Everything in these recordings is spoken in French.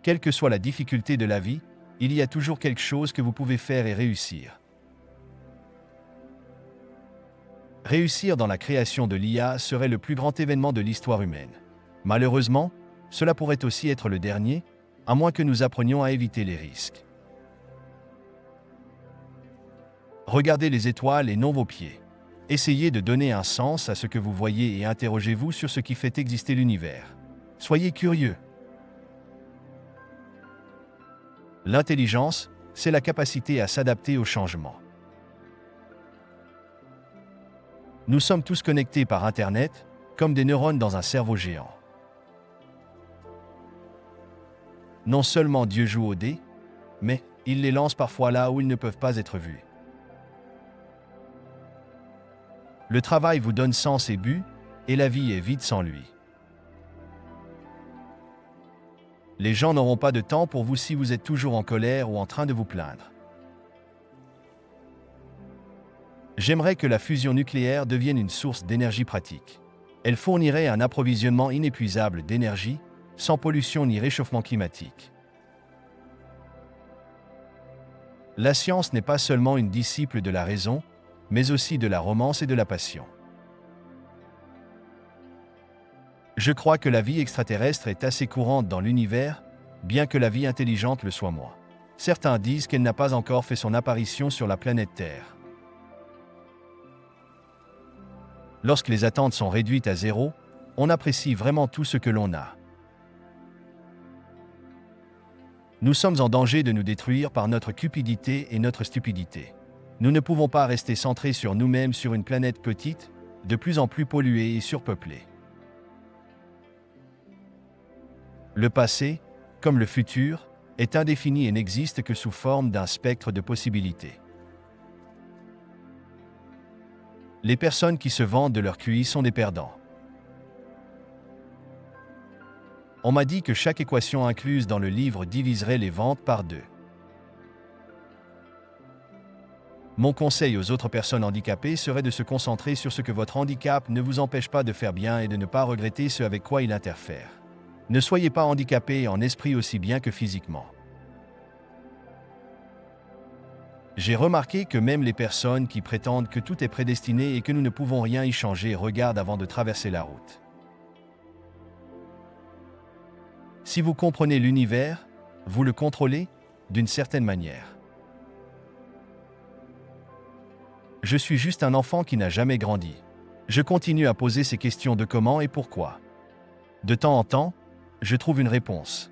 Quelle que soit la difficulté de la vie, il y a toujours quelque chose que vous pouvez faire et réussir. Réussir dans la création de l'IA serait le plus grand événement de l'histoire humaine. Malheureusement, cela pourrait aussi être le dernier, à moins que nous apprenions à éviter les risques. Regardez les étoiles et non vos pieds. Essayez de donner un sens à ce que vous voyez et interrogez-vous sur ce qui fait exister l'univers. Soyez curieux. L'intelligence, c'est la capacité à s'adapter aux changements. Nous sommes tous connectés par Internet, comme des neurones dans un cerveau géant. Non seulement Dieu joue aux dés, mais il les lance parfois là où ils ne peuvent pas être vus. Le travail vous donne sens et but, et la vie est vide sans lui. Les gens n'auront pas de temps pour vous si vous êtes toujours en colère ou en train de vous plaindre. J'aimerais que la fusion nucléaire devienne une source d'énergie pratique. Elle fournirait un approvisionnement inépuisable d'énergie, sans pollution ni réchauffement climatique. La science n'est pas seulement une disciple de la raison, mais aussi de la romance et de la passion. Je crois que la vie extraterrestre est assez courante dans l'univers, bien que la vie intelligente le soit moins. Certains disent qu'elle n'a pas encore fait son apparition sur la planète Terre. Lorsque les attentes sont réduites à zéro, on apprécie vraiment tout ce que l'on a. Nous sommes en danger de nous détruire par notre cupidité et notre stupidité. Nous ne pouvons pas rester centrés sur nous-mêmes sur une planète petite, de plus en plus polluée et surpeuplée. Le passé, comme le futur, est indéfini et n'existe que sous forme d'un spectre de possibilités. Les personnes qui se vantent de leur QI sont des perdants. On m'a dit que chaque équation incluse dans le livre diviserait les ventes par 2. Mon conseil aux autres personnes handicapées serait de se concentrer sur ce que votre handicap ne vous empêche pas de faire bien et de ne pas regretter ce avec quoi il interfère. Ne soyez pas handicapés en esprit aussi bien que physiquement. J'ai remarqué que même les personnes qui prétendent que tout est prédestiné et que nous ne pouvons rien y changer regardent avant de traverser la route. Si vous comprenez l'univers, vous le contrôlez d'une certaine manière. Je suis juste un enfant qui n'a jamais grandi. Je continue à poser ces questions de comment et pourquoi. De temps en temps, je trouve une réponse.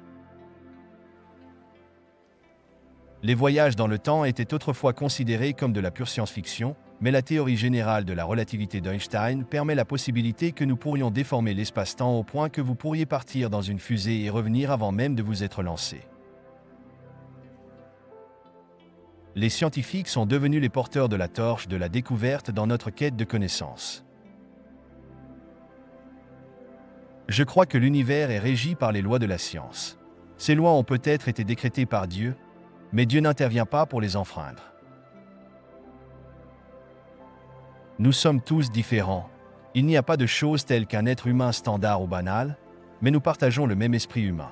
Les voyages dans le temps étaient autrefois considérés comme de la pure science-fiction, mais la théorie générale de la relativité d'Einstein permet la possibilité que nous pourrions déformer l'espace-temps au point que vous pourriez partir dans une fusée et revenir avant même de vous être lancé. Les scientifiques sont devenus les porteurs de la torche de la découverte dans notre quête de connaissances. Je crois que l'univers est régi par les lois de la science. Ces lois ont peut-être été décrétées par Dieu, mais Dieu n'intervient pas pour les enfreindre. Nous sommes tous différents. Il n'y a pas de chose telle qu'un être humain standard ou banal, mais nous partageons le même esprit humain.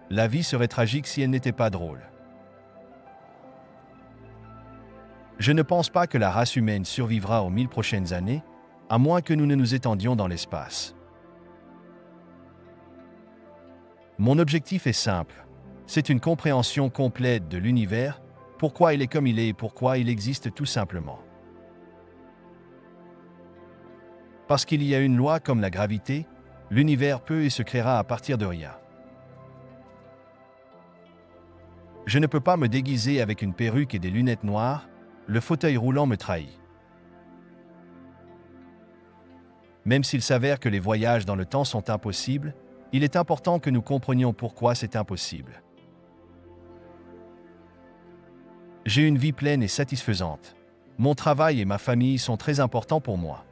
La vie serait tragique si elle n'était pas drôle. Je ne pense pas que la race humaine survivra aux 1000 prochaines années, à moins que nous ne nous étendions dans l'espace. Mon objectif est simple. C'est une compréhension complète de l'univers, pourquoi il est comme il est et pourquoi il existe tout simplement. Parce qu'il y a une loi comme la gravité, l'univers peut et se créera à partir de rien. Je ne peux pas me déguiser avec une perruque et des lunettes noires, le fauteuil roulant me trahit. Même s'il s'avère que les voyages dans le temps sont impossibles, il est important que nous comprenions pourquoi c'est impossible. J'ai une vie pleine et satisfaisante. Mon travail et ma famille sont très importants pour moi.